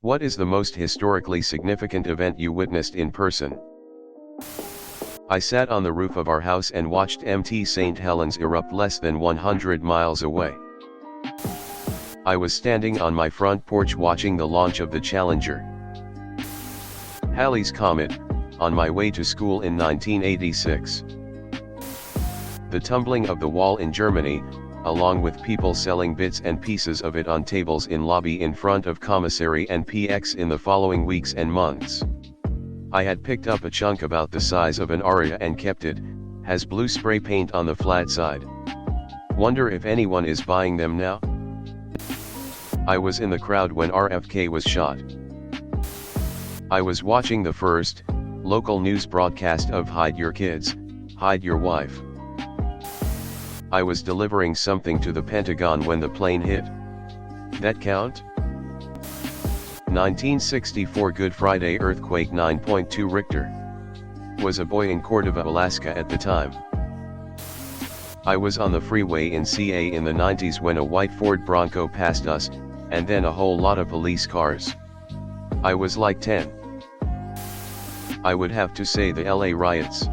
What is the most historically significant event you witnessed in person? I sat on the roof of our house and watched Mt. St. Helens erupt less than 100 miles away. I was standing on my front porch watching the launch of the Challenger. Halley's Comet, on my way to school in 1986. The tumbling of the wall in Germany, along with people selling bits and pieces of it on tables in lobby in front of commissary and PX in the following weeks and months. I had picked up a chunk about the size of an aria and kept it, has blue spray paint on the flat side. Wonder if anyone is buying them now? I was in the crowd when RFK was shot. I was watching the first, local news broadcast of Hide Your Kids, Hide Your Wife. I was delivering something to the Pentagon when the plane hit. That count? 1964 Good Friday earthquake 9.2 Richter. Was a boy in Cordova, Alaska at the time. I was on the freeway in CA in the 90s when a white Ford Bronco passed us, and then a whole lot of police cars. I was like 10. I would have to say the LA riots.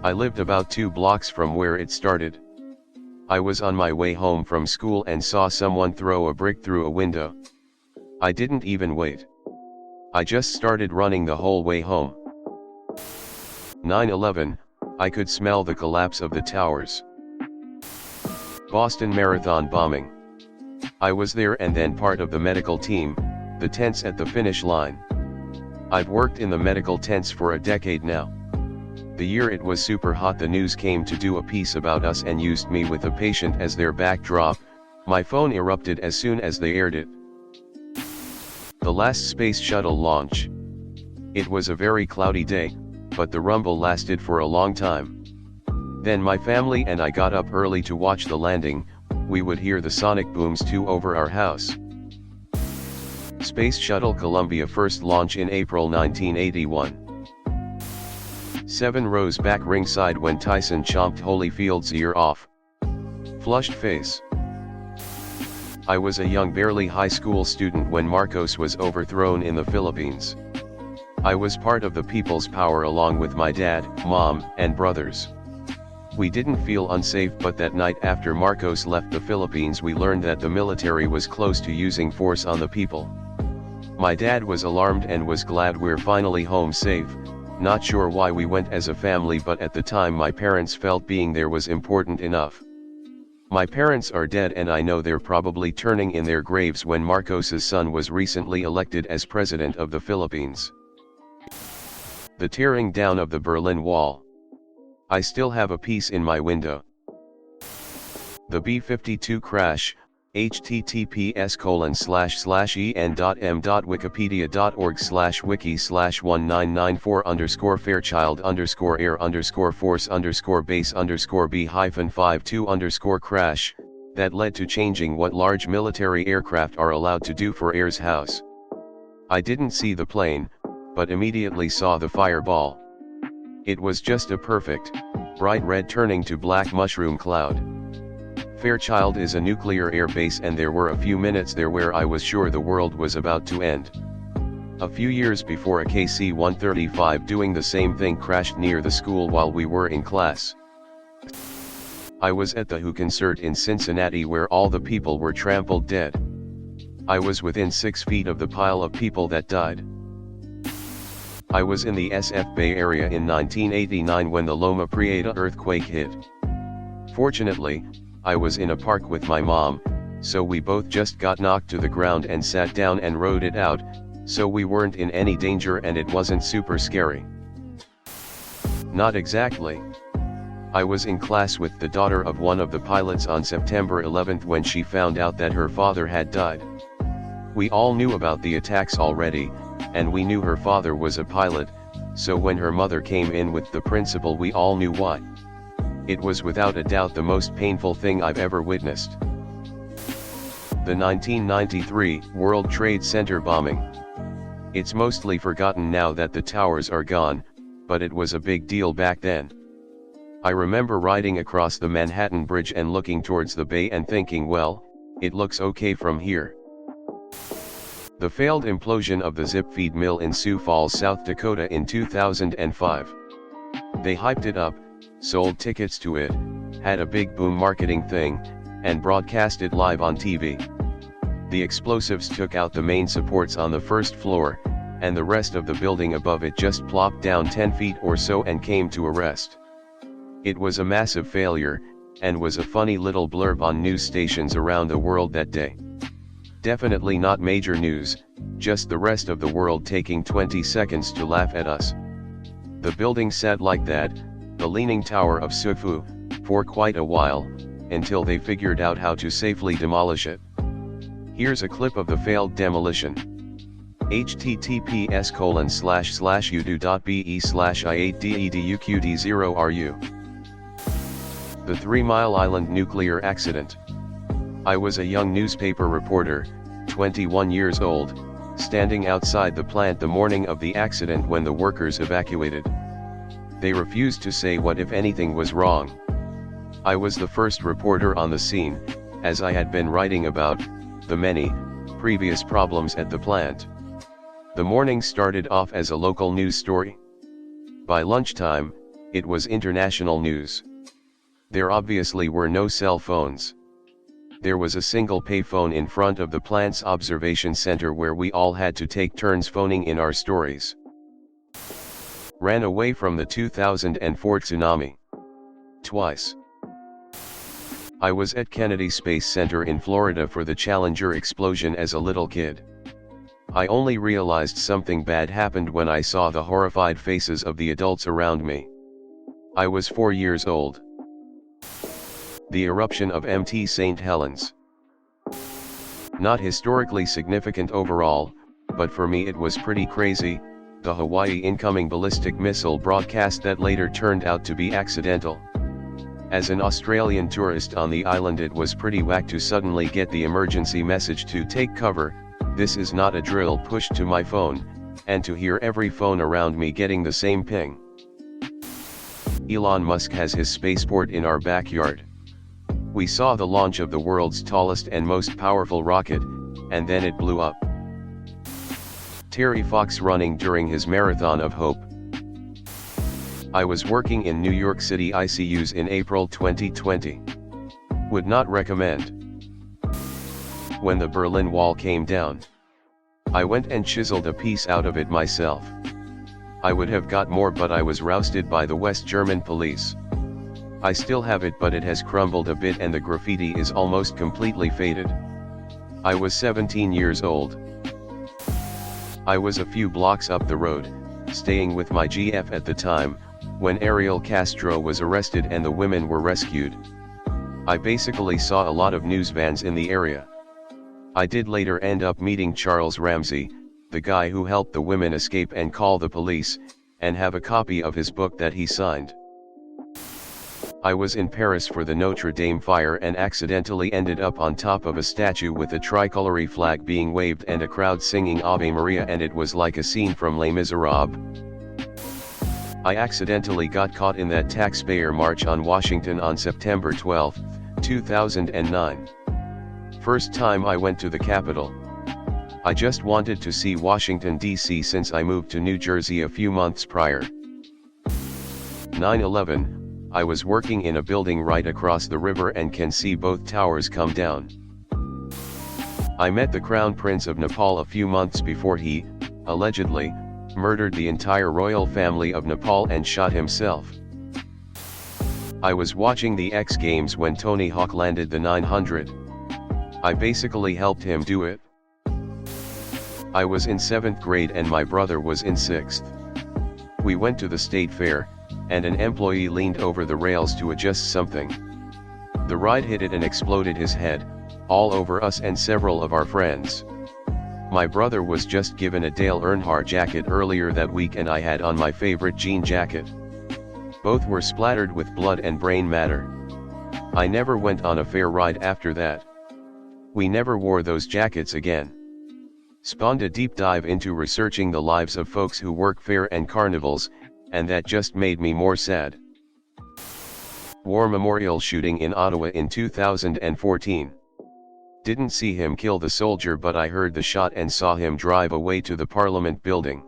I lived about 2 blocks from where it started. I was on my way home from school and saw someone throw a brick through a window. I didn't even wait. I just started running the whole way home. 9/11, I could smell the collapse of the towers. Boston Marathon bombing. I was there and then part of the medical team, the tents at the finish line. I've worked in the medical tents for a decade now. The year it was super hot, the news came to do a piece about us and used me with a patient as their backdrop. My phone erupted as soon as they aired it. The last space shuttle launch. It was a very cloudy day, but the rumble lasted for a long time. Then my family and I got up early to watch the landing. We would hear the sonic booms too over our house. Space Shuttle Columbia first launch in April 1981. 7 rows back ringside when Tyson chomped Holyfield's ear off. Flushed face. I was a young barely high school student when Marcos was overthrown in the Philippines. I was part of the People's Power along with my dad, mom, and brothers. We didn't feel unsafe, but that night after Marcos left the Philippines we learned that the military was close to using force on the people. My dad was alarmed and was glad we're finally home safe. Not sure why we went as a family, but at the time my parents felt being there was important enough. My parents are dead and I know they're probably turning in their graves when Marcos's son was recently elected as president of the Philippines. The tearing down of the Berlin Wall. I still have a piece in my window. The B-52 crash. https://en.m.wikipediaorg/wiki/1994_fair_base_b-52_crash, that led to changing what large military aircraft are allowed to do for Air's House. I didn't see the plane, but immediately saw the fireball. It was just a perfect, bright red turning to black mushroom cloud. Fairchild is a nuclear air base and there were a few minutes there where I was sure the world was about to end. A few years before a KC-135 doing the same thing crashed near the school while we were in class. I was at the Who concert in Cincinnati where all the people were trampled dead. I was within 6 feet of the pile of people that died. I was in the SF Bay Area in 1989 when the Loma Prieta earthquake hit. Fortunately, I was in a park with my mom, so we both just got knocked to the ground and sat down and rode it out, so we weren't in any danger and it wasn't super scary. Not exactly. I was in class with the daughter of one of the pilots on September 11th when she found out that her father had died. We all knew about the attacks already, and we knew her father was a pilot, so when her mother came in with the principal we all knew why. It was without a doubt the most painful thing I've ever witnessed. The 1993 World Trade Center bombing. It's mostly forgotten now that the towers are gone, but it was a big deal back then. I remember riding across the Manhattan Bridge and looking towards the bay and thinking, well, it looks okay from here. The failed implosion of the Zip Feed mill in Sioux Falls, South Dakota in 2005. They hyped it up, sold tickets to it, had a big boom marketing thing, and broadcast it live on TV. The explosives took out the main supports on the first floor, and the rest of the building above it just plopped down 10 feet or so and came to a rest. It was a massive failure, and was a funny little blurb on news stations around the world that day. Definitely not major news, just the rest of the world taking 20 seconds to laugh at us. The building sat like that, the Leaning Tower of Sufu, for quite a while, until they figured out how to safely demolish it. Here's a clip of the failed demolition. https://udo.be/i8deduqd0ru. The 3 Mile Island nuclear accident. I was a young newspaper reporter, 21 years old, standing outside the plant the morning of the accident when the workers evacuated. They refused to say what if anything was wrong. I was the first reporter on the scene, as I had been writing about the many previous problems at the plant. The morning started off as a local news story. By lunchtime, it was international news. There obviously were no cell phones. There was a single payphone in front of the plant's observation center where we all had to take turns phoning in our stories. Ran away from the 2004 tsunami. Twice. I was at Kennedy Space Center in Florida for the Challenger explosion as a little kid. I only realized something bad happened when I saw the horrified faces of the adults around me. I was 4 years old. The eruption of Mt. St. Helens. Not historically significant overall, but for me it was pretty crazy, the Hawaii incoming ballistic missile broadcast that later turned out to be accidental. As an Australian tourist on the island, it was pretty whack to suddenly get the emergency message to take cover, this is not a drill, pushed to my phone, and to hear every phone around me getting the same ping. Elon Musk has his spaceport in our backyard. We saw the launch of the world's tallest and most powerful rocket, and then it blew up. Terry Fox running during his marathon of hope. I was working in New York City ICUs in April 2020. Would not recommend. When the Berlin Wall came down, I went and chiseled a piece out of it myself. I would have got more, but I was rousted by the West German police. I still have it, but it has crumbled a bit and the graffiti is almost completely faded. I was 17 years old. I was a few blocks up the road, staying with my GF at the time, when Ariel Castro was arrested and the women were rescued. I basically saw a lot of news vans in the area. I did later end up meeting Charles Ramsey, the guy who helped the women escape and call the police, and have a copy of his book that he signed. I was in Paris for the Notre Dame fire and accidentally ended up on top of a statue with a tricolor flag being waved and a crowd singing Ave Maria, and it was like a scene from Les Miserables. I accidentally got caught in that taxpayer march on Washington on September 12, 2009. First time I went to the Capitol. I just wanted to see Washington, D.C. since I moved to New Jersey a few months prior. 9/11. I was working in a building right across the river and can see both towers come down. I met the Crown Prince of Nepal a few months before he, allegedly, murdered the entire royal family of Nepal and shot himself. I was watching the X Games when Tony Hawk landed the 900. I basically helped him do it. I was in 7th grade and my brother was in 6th. We went to the state fair, and an employee leaned over the rails to adjust something. The ride hit it and exploded his head, all over us and several of our friends. My brother was just given a Dale Earnhardt jacket earlier that week and I had on my favorite jean jacket. Both were splattered with blood and brain matter. I never went on a fair ride after that. We never wore those jackets again. Spawned a deep dive into researching the lives of folks who work fair and carnivals, and that just made me more sad. War Memorial shooting in Ottawa in 2014. Didn't see him kill the soldier, but I heard the shot and saw him drive away to the Parliament building.